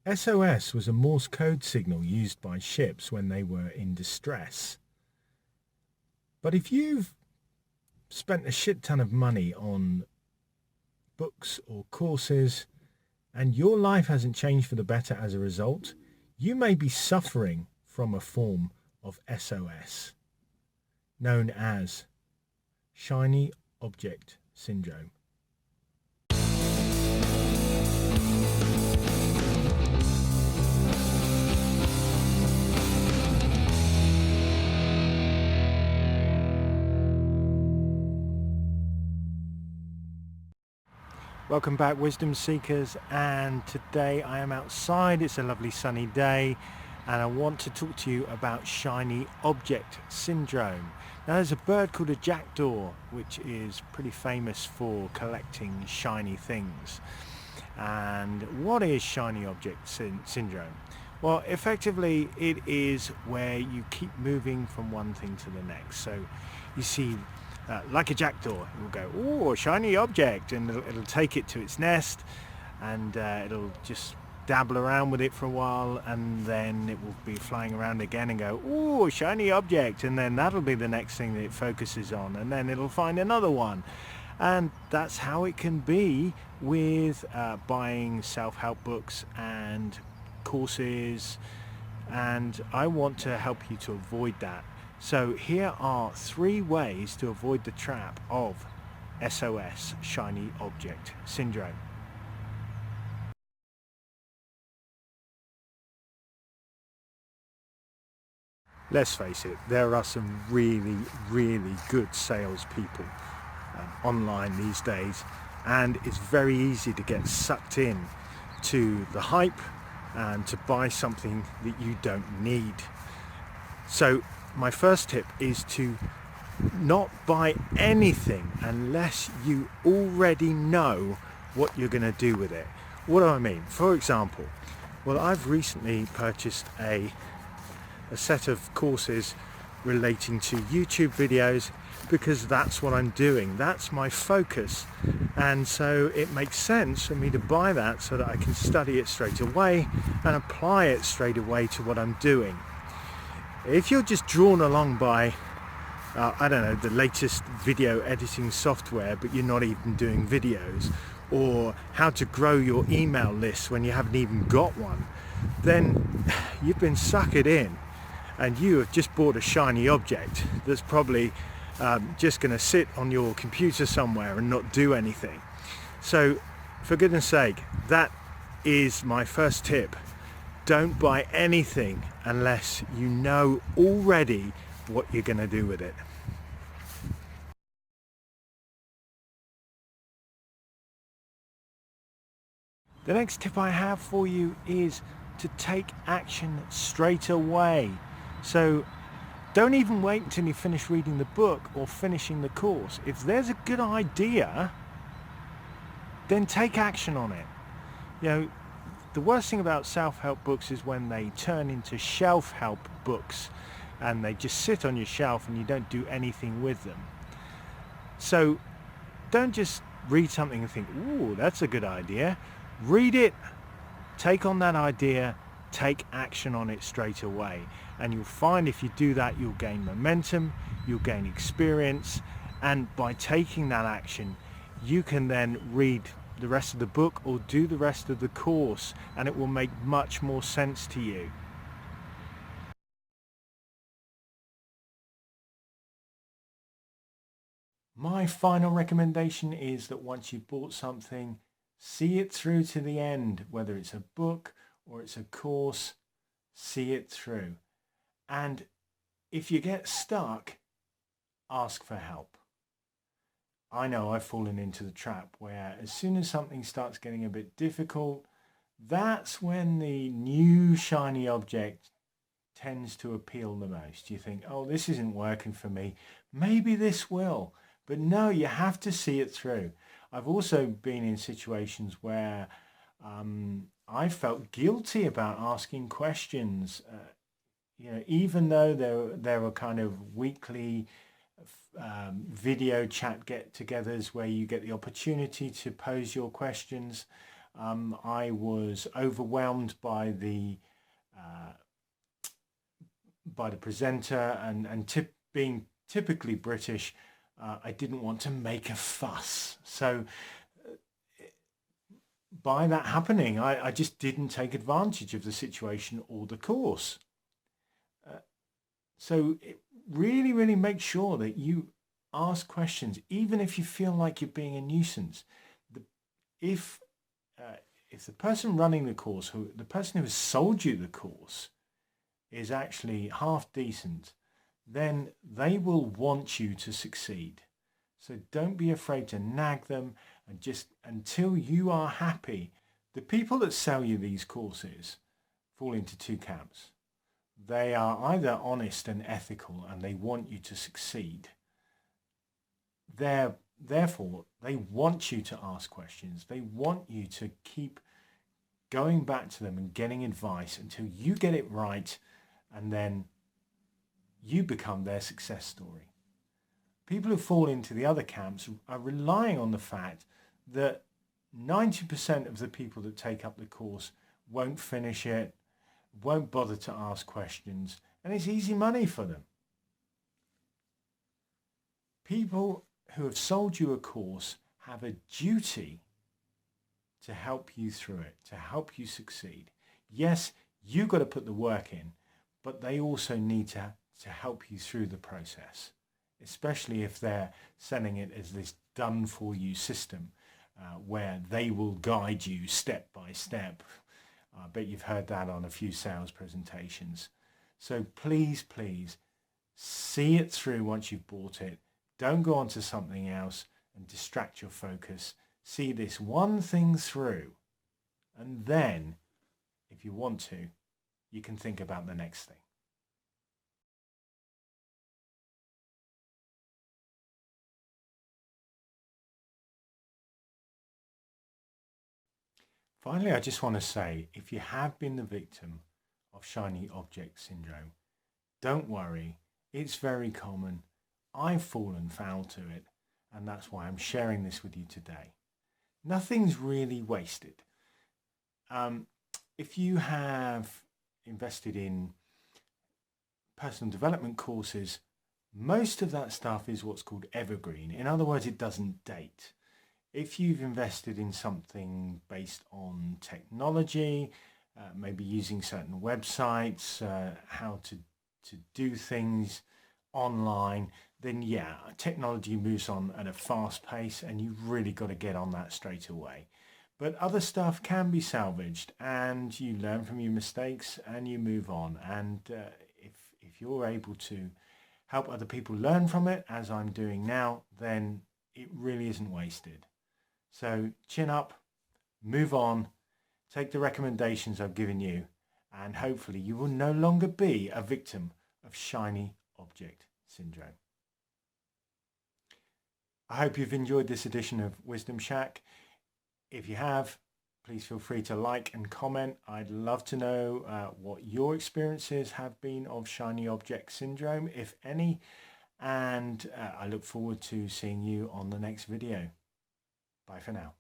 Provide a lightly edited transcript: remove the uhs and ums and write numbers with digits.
SOS was a Morse code signal used by ships when they were in distress. But if you've spent a shit ton of money on books or courses and your life hasn't changed for the better as a result, you may be suffering from a form of SOS known as shiny object syndrome. Welcome back, Wisdom Seekers, and today I am outside. It's a lovely sunny day and I want to talk to you about shiny object syndrome. Now, there's a bird called a jackdaw which is pretty famous for collecting shiny things. And what is shiny object syndrome? Well, effectively it is where you keep moving from one thing to the next. So you see like a jackdaw, it will go, oh, shiny object, and it'll take it to its nest, and it'll just dabble around with it for a while, and then it will be flying around again and go, oh, shiny object, and then that'll be the next thing that it focuses on, and then it'll find another one. And that's how it can be with buying self-help books and courses, and I want to help you to avoid that. So here are 3 ways to avoid the trap of SOS, shiny object syndrome. Let's face it, there are some really good salespeople online these days, and it's very easy to get sucked in to the hype and to buy something that you don't need. So my first tip is to not buy anything unless you already know what you're going to do with it. What do I mean? For example, well, I've recently purchased a set of courses relating to YouTube videos because that's what I'm doing. That's my focus. And so it makes sense for me to buy that so that I can study it straight away and apply it straight away to what I'm doing. If you're just drawn along by, I don't know, the latest video editing software, but you're not even doing videos, or how to grow your email list when you haven't even got one, then you've been suckered in and you have just bought a shiny object that's probably just going to sit on your computer somewhere and not do anything. So for goodness sake, that is my first tip. Don't buy anything unless you know already what you're going to do with it. The next tip I have for you is to take action straight away. So don't even wait until you finish reading the book or finishing the course. If there's a good idea, then take action on it. You know, the worst thing about self-help books is when they turn into shelf-help books and they just sit on your shelf and you don't do anything with them. So don't just read something and think, ooh, that's a good idea. Read it, take on that idea, take action on it straight away. And you'll find if you do that, you'll gain momentum, you'll gain experience, and by taking that action, you can then read the rest of the book or do the rest of the course, and it will make much more sense to you. My final recommendation is that once you've bought something, see it through to the end, whether it's a book or it's a course, see it through. And if you get stuck, ask for help. I know I've fallen into the trap where as soon as something starts getting a bit difficult, that's when the new shiny object tends to appeal the most. You think, oh, this isn't working for me. Maybe this will. But no, you have to see it through. I've also been in situations where I felt guilty about asking questions. Even though there were kind of weekly video chat get-togethers where you get the opportunity to pose your questions, I was overwhelmed by the presenter, and being typically British, I didn't want to make a fuss. So by that happening, I just didn't take advantage of the situation or the course. So really, really make sure that you ask questions, even if you feel like you're being a nuisance. If the person running the course, the person who has sold you the course, is actually half decent, then they will want you to succeed. So don't be afraid to nag them, and just until you are happy. The people that sell you these courses fall into two camps. They are either honest and ethical and they want you to succeed. Therefore, they want you to ask questions. They want you to keep going back to them and getting advice until you get it right, and then you become their success story. People who fall into the other camps are relying on the fact that 90% of the people that take up the course won't finish it, won't bother to ask questions, and it's easy money for them. People who have sold you a course have a duty to help you through it, to help you succeed. Yes, you've got to put the work in, but they also need to help you through the process, especially if they're selling it as this done-for-you system where they will guide you step by step. I bet you've heard that on a few sales presentations. So please, please see it through once you've bought it. Don't go on to something else and distract your focus. See this one thing through, and then, if you want to, you can think about the next thing. Finally, I just want to say, if you have been the victim of shiny object syndrome, don't worry. It's very common. I've fallen foul to it, and that's why I'm sharing this with you today. Nothing's really wasted. If you have invested in personal development courses, most of that stuff is what's called evergreen. In other words, it doesn't date. If you've invested in something based on technology, maybe using certain websites, how to do things online, then yeah, technology moves on at a fast pace and you've really got to get on that straight away. But other stuff can be salvaged, and you learn from your mistakes and you move on. And if you're able to help other people learn from it, as I'm doing now, then it really isn't wasted. So chin up, move on, take the recommendations I've given you, and hopefully you will no longer be a victim of shiny object syndrome. I hope you've enjoyed this edition of Wisdom Shack. If you have, please feel free to like and comment. I'd love to know what your experiences have been of shiny object syndrome, if any, and I look forward to seeing you on the next video. Bye for now.